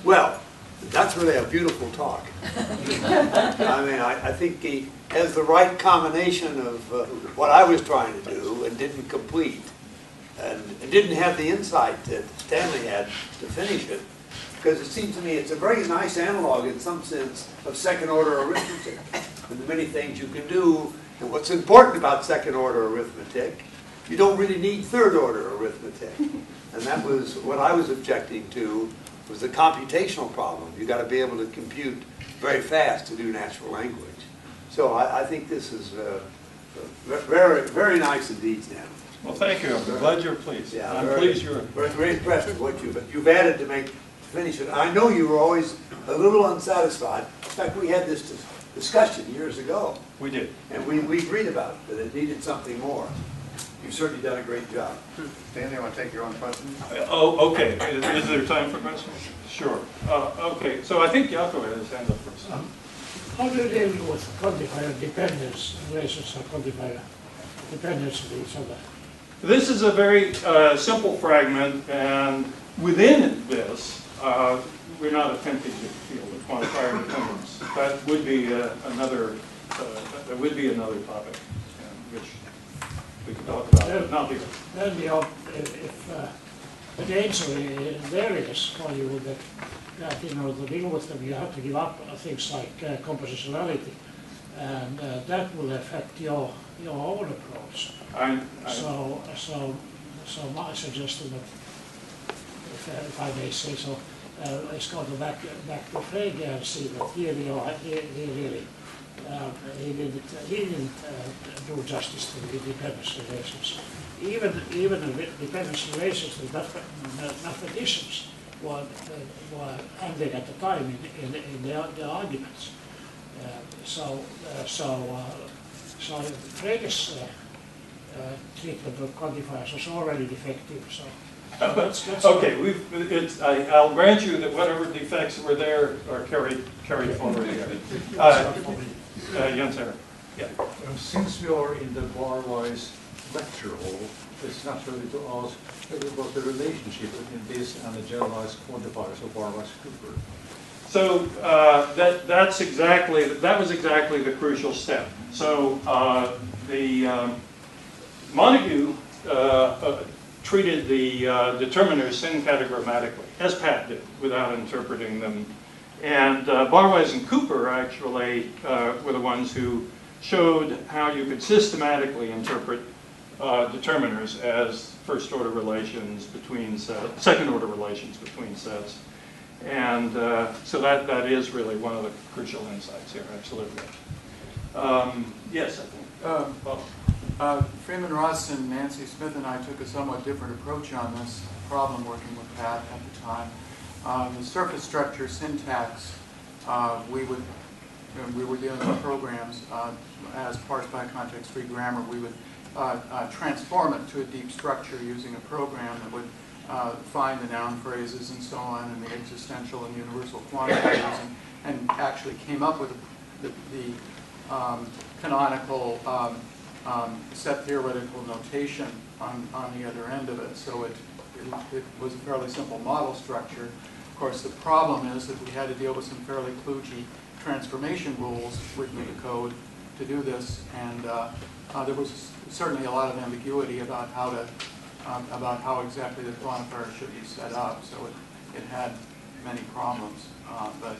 Well, that's really a beautiful talk. I mean, I think he has the right combination of what I was trying to do and didn't complete, and didn't have the insight that Stanley had to finish it, because it seems to me it's a very nice analog in some sense of second-order arithmetic and the many things you can do. And what's important about second-order arithmetic, you don't really need third-order arithmetic. And that was what I was objecting to, was the computational problem. You've got to be able to compute very fast to do natural language. So I think this is very, very nice indeed, Stanley. Well, thank you. I'm glad you're pleased. Yeah, I'm pleased you're... very impressed with what you've added to finish it. I know you were always a little unsatisfied. In fact, we had this discussion years ago. We did. And we agreed about it, that it needed something more. You've certainly done a great job. Stanley, want to take your own question? Oh, okay. Is there time for questions? Sure. Okay, so I think Jaakko has his hand up first. How do you deal with quantifier dependence, relations of quantifier dependence of each other? This is a very simple fragment, and within this, we're not attempting to deal with quantifier dependence. That would be another topic, which we could talk about, but not here. Then if the danger varies for you that in order to deal with them you have to give up things like compositionality, and that will affect your own approach. So my suggestion, that, if I may say so, is go back to Frege and see that he didn't do justice to the dependence relations. Even the dependence relations with mathematicians were handling at the time in the arguments. So Frege's treatment of quantifiers was already defective. So that's okay, I'll grant you that whatever defects were there are carried forward here. Jens Erik. Yeah. Since we are in the barwise lecture hall, it's naturally to ask about the relationship between this and the generalized quantifiers of barwise-Cooper. So that was exactly the crucial step. So Montague treated the determiners syncatagrammatically, as Pat did, without interpreting them. And Barwise and Cooper actually were the ones who showed how you could systematically interpret determiners as first-order relations between sets, second-order relations between sets. And so that is really one of the crucial insights here, absolutely. Yes, I think. Freeman Ross and Nancy Smith and I took a somewhat different approach on this problem working with Pat at the time. The surface structure syntax, we were dealing with programs as parsed by context-free grammar. We would transform it to a deep structure using a program that would find the noun phrases and so on, and the existential and universal quantifiers, and actually came up with the canonical set theoretical notation on the other end of it. So it was a fairly simple model structure. Of course, the problem is that we had to deal with some fairly kludgy transformation rules written in the code to do this, and there was certainly a lot of ambiguity about how exactly the quantifier should be set up. So it had many problems, but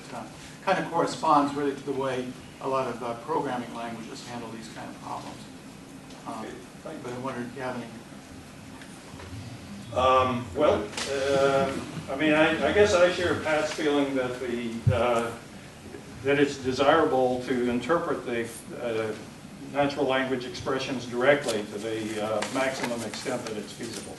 kind of corresponds really to the way a lot of programming languages handle these kind of problems. But I wondered if you have any. I mean, I guess I share Pat's feeling that that it's desirable to interpret the natural language expressions directly to the maximum extent that it's feasible.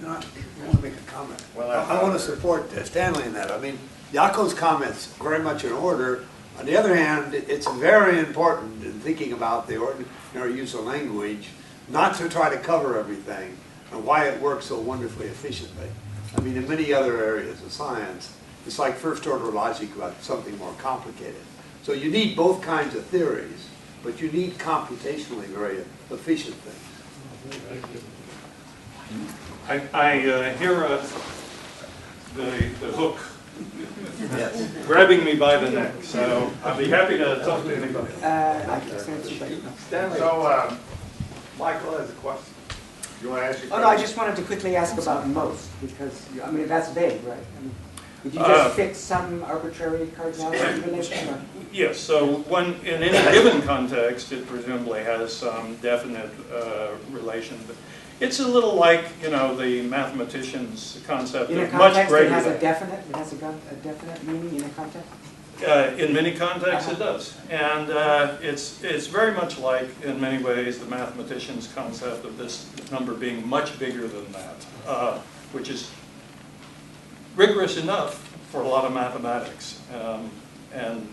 I want to make a comment. Well, I want to support Stanley in that. I mean, Jaakko's comments very much in order. On the other hand, it's very important in thinking about the ordinary use of language not to try to cover everything and why it works so wonderfully efficiently. I mean, in many other areas of science, it's like first-order logic about something more complicated. So you need both kinds of theories, but you need computationally very efficient things. I hear the hook Yes. grabbing me by the neck. So I'll be happy to talk to anybody. I guess that's Stanley. So, Michael has a question. You want to ask your Oh, no, I just wanted to quickly ask about most, because, I mean, that's vague, right? I mean, did you just fix some arbitrary cardinality relation? Or? Yes, so when, in any given context, it presumably has some definite relation. But it's a little like, you know, the mathematician's concept In a of much context, greater it has than. a definite meaning in a context? In many contexts, it does. And it's very much like, in many ways, the mathematician's concept of this number being much bigger than that, which is rigorous enough for a lot of mathematics and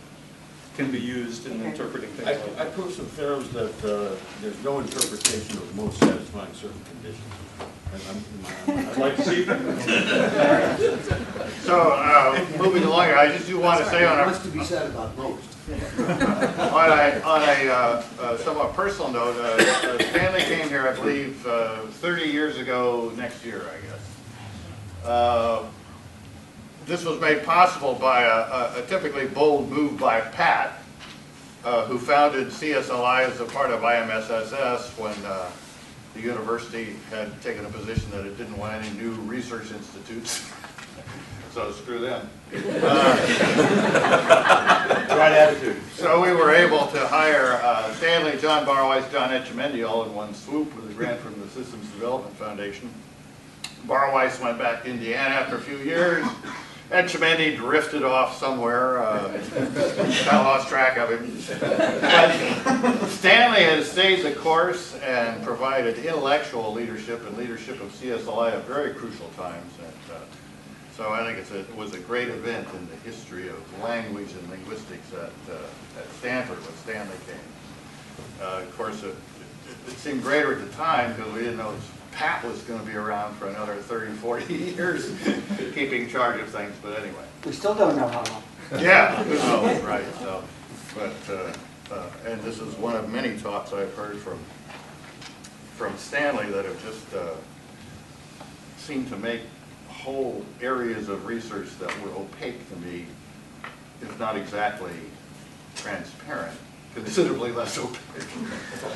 can be used in interpreting things like I that. proved some theorems that there's no interpretation of most satisfying certain conditions. I'd like to see them. So, moving along here, I just do want to say on What's to be said about most? on a somewhat personal note, Stanley came here, I believe, 30 years ago next year, I guess. This was made possible by a typically bold move by Pat, who founded CSLI as a part of IMSSS when the university had taken a position that it didn't want any new research institutes. So screw them. Right attitude. So we were able to hire Stanley, John Barwise, John Etchemendy all in one swoop with a grant from the Systems Development Foundation. Barwise went back to Indiana after a few years. Etchemendy drifted off somewhere. I lost track of him. But Stanley has stayed the course and provided intellectual leadership and leadership of CSLI at very crucial times. And, so I think it was a great event in the history of language and linguistics at Stanford when Stanley came. Of course, it seemed greater at the time because we didn't know Pat was going to be around for another 30, 40 years keeping charge of things, but anyway. We still don't know how long. Yeah, who knows, right. So, but, and this is one of many talks I've heard from Stanley that have just seemed to make whole areas of research that were opaque to me, if not exactly transparent, considerably less opaque.